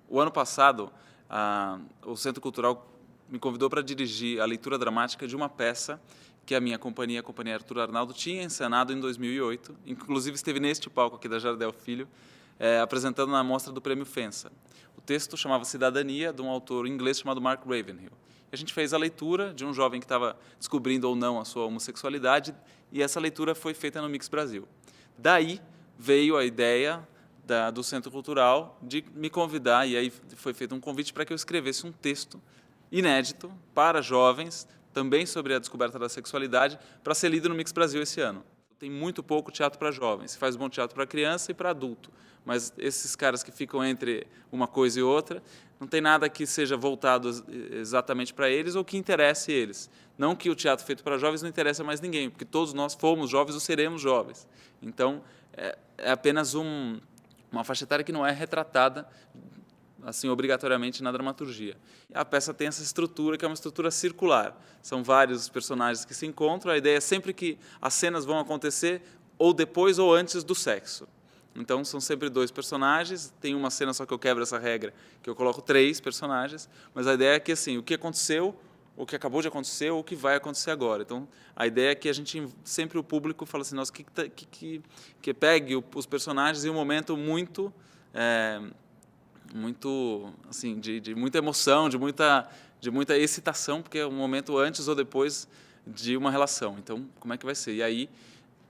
O ano passado, o Centro Cultural me convidou para dirigir a leitura dramática de uma peça que a minha companhia, a Companhia Arthur Arnaldo, tinha encenado em 2008. Inclusive esteve neste palco aqui da Jardel Filho, apresentando na mostra do Prêmio Fensa. O texto chamava Cidadania, de um autor inglês chamado Mark Ravenhill. A gente fez a leitura de um jovem que estava descobrindo ou não a sua homossexualidade, e essa leitura foi feita no Mix Brasil. Daí veio a ideia do Centro Cultural de me convidar, e aí foi feito um convite para que eu escrevesse um texto inédito para jovens, também sobre a descoberta da sexualidade, para ser lido no Mix Brasil esse ano. Tem muito pouco teatro para jovens, se faz bom teatro para criança e para adulto, mas esses caras que ficam entre uma coisa e outra, não tem nada que seja voltado exatamente para eles ou que interesse eles. Não que o teatro feito para jovens não interessa mais ninguém, porque todos nós fomos jovens ou seremos jovens. Então, é apenas uma faixa etária que não é retratada assim obrigatoriamente na dramaturgia. A peça tem essa estrutura, que é uma estrutura circular. São vários personagens que se encontram, a ideia é sempre que as cenas vão acontecer ou depois ou antes do sexo. Então, são sempre dois personagens, tem uma cena só que eu quebro essa regra, que eu coloco 3 personagens, mas a ideia é que, assim, o que aconteceu, o que acabou de acontecer ou o que vai acontecer agora. Então, a ideia é que a gente, sempre o público fala assim, nossa, que pegue os personagens em um momento muito, assim, de muita emoção, de muita excitação, porque é um momento antes ou depois de uma relação. Então, como é que vai ser? E aí,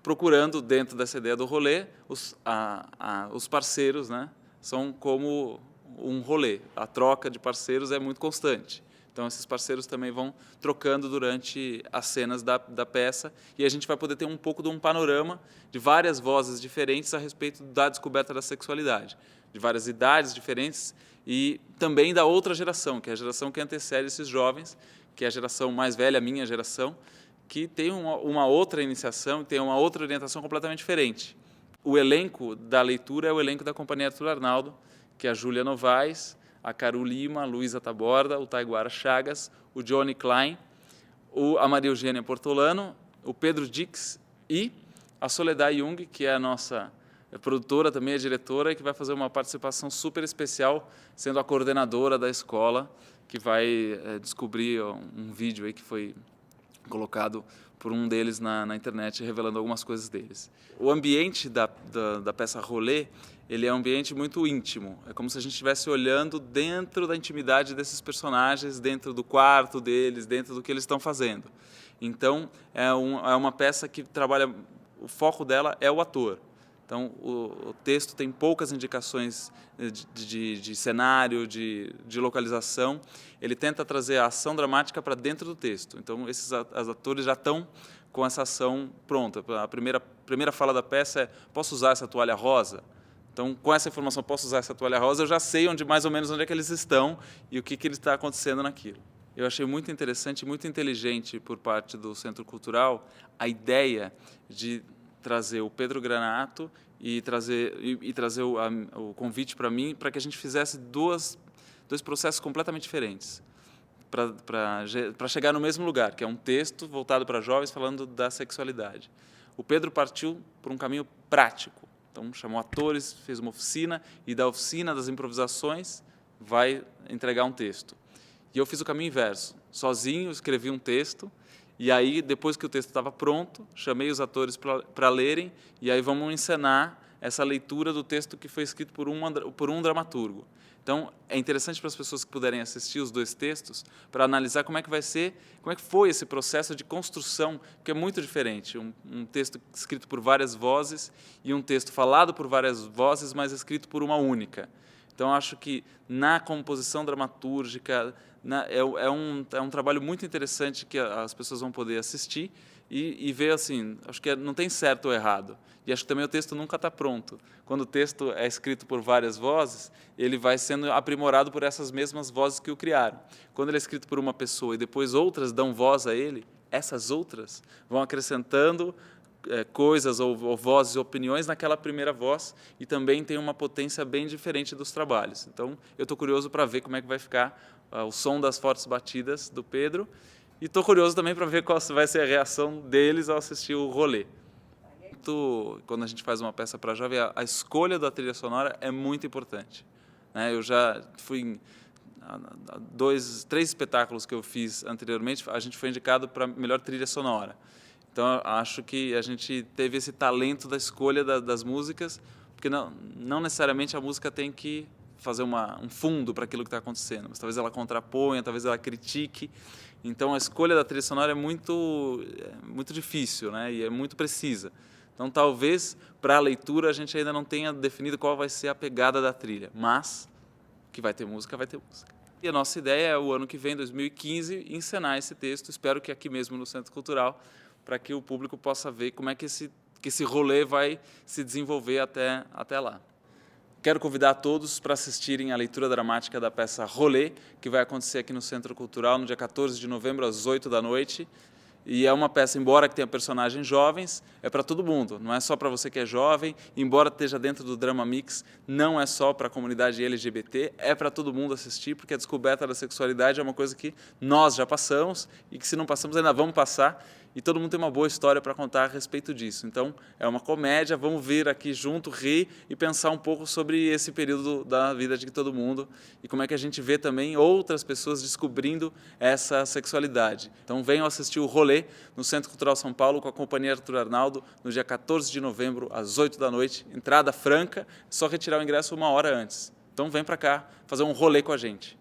procurando dentro dessa ideia do rolê, os parceiros, né, são como um rolê. A troca de parceiros é muito constante. Então, esses parceiros também vão trocando durante as cenas da peça e a gente vai poder ter um pouco de um panorama de várias vozes diferentes a respeito da descoberta da sexualidade, de várias idades diferentes e também da outra geração, que é a geração que antecede esses jovens, que é a geração mais velha, a minha geração, que tem uma outra iniciação, tem uma outra orientação completamente diferente. O elenco da leitura é o elenco da Companhia Arthur Arnaldo, que é a Júlia Novaes, a Caru Lima, a Luísa Taborda, o Taiguara Chagas, o Johnny Klein, a Maria Eugênia Portolano, o Pedro Dix e a Soledad Jung, que é a nossa produtora, também é diretora, e que vai fazer uma participação super especial, sendo a coordenadora da escola, que vai descobrir um vídeo aí que foi colocado por um deles na internet, revelando algumas coisas deles. O ambiente da peça Rolê, ele é um ambiente muito íntimo. É como se a gente estivesse olhando dentro da intimidade desses personagens, dentro do quarto deles, dentro do que eles estão fazendo. Então, é uma peça que trabalha... O foco dela é o ator. Então, o texto tem poucas indicações de cenário, de localização. Ele tenta trazer a ação dramática para dentro do texto. Então, esses atores já estão com essa ação pronta. A primeira fala da peça é: posso usar essa toalha rosa? Então, com essa informação, posso usar essa toalha rosa, eu já sei mais ou menos onde é que eles estão e o que está acontecendo naquilo. Eu achei muito interessante e muito inteligente por parte do Centro Cultural a ideia de trazer o Pedro Granato e trazer o convite para mim, para que a gente fizesse dois processos completamente diferentes, para chegar no mesmo lugar, que é um texto voltado para jovens falando da sexualidade. O Pedro partiu por um caminho prático, então chamou atores, fez uma oficina, e da oficina, das improvisações, vai entregar um texto. E eu fiz o caminho inverso, sozinho escrevi um texto, e aí, depois que o texto estava pronto, chamei os atores para lerem, e aí vamos encenar essa leitura do texto que foi escrito por um dramaturgo. Então, é interessante para as pessoas que puderem assistir os 2 textos, para analisar como é que foi esse processo de construção, que é muito diferente. Um texto escrito por várias vozes e um texto falado por várias vozes, mas escrito por uma única. Então, acho que na composição dramatúrgica é um trabalho muito interessante que as pessoas vão poder assistir e ver, assim, acho que não tem certo ou errado. E acho que também o texto nunca está pronto. Quando o texto é escrito por várias vozes, ele vai sendo aprimorado por essas mesmas vozes que o criaram. Quando ele é escrito por uma pessoa e depois outras dão voz a ele, essas outras vão acrescentando coisas ou vozes, opiniões naquela primeira voz, e também tem uma potência bem diferente dos trabalhos. Então, eu estou curioso para ver como é que vai ficar o som das fortes batidas do Pedro, e estou curioso também para ver qual vai ser a reação deles ao assistir o Rolê. Quando a gente faz uma peça para jovem, a escolha da trilha sonora é muito importante. né? Eu já fui em 3 espetáculos que eu fiz anteriormente, a gente foi indicado para melhor trilha sonora. Então, acho que a gente teve esse talento da escolha das músicas, porque não necessariamente a música tem que fazer um fundo para aquilo que está acontecendo, mas talvez ela contraponha, talvez ela critique. Então, a escolha da trilha sonora é muito difícil, né? E é muito precisa. Então, talvez, para a leitura, a gente ainda não tenha definido qual vai ser a pegada da trilha, mas que vai ter música, vai ter música. E a nossa ideia é, o ano que vem, 2015, encenar esse texto, espero que aqui mesmo no Centro Cultural, para que o público possa ver como é que esse rolê vai se desenvolver até lá. Quero convidar a todos para assistirem à leitura dramática da peça Rolê, que vai acontecer aqui no Centro Cultural no dia 14 de novembro, às 8 da noite. E é uma peça, embora que tenha personagens jovens, é para todo mundo, não é só para você que é jovem, embora esteja dentro do Drama Mix, não é só para a comunidade LGBT, é para todo mundo assistir, porque a descoberta da sexualidade é uma coisa que nós já passamos e que, se não passamos, ainda vamos passar, e todo mundo tem uma boa história para contar a respeito disso. Então, é uma comédia, vamos vir aqui junto, rir e pensar um pouco sobre esse período da vida de todo mundo e como é que a gente vê também outras pessoas descobrindo essa sexualidade. Então, venham assistir o Rolê no Centro Cultural São Paulo com a Companhia Arthur Arnaldo no dia 14 de novembro, às 8 da noite, entrada franca, é só retirar o ingresso 1 hora antes. Então, vem para cá fazer um rolê com a gente.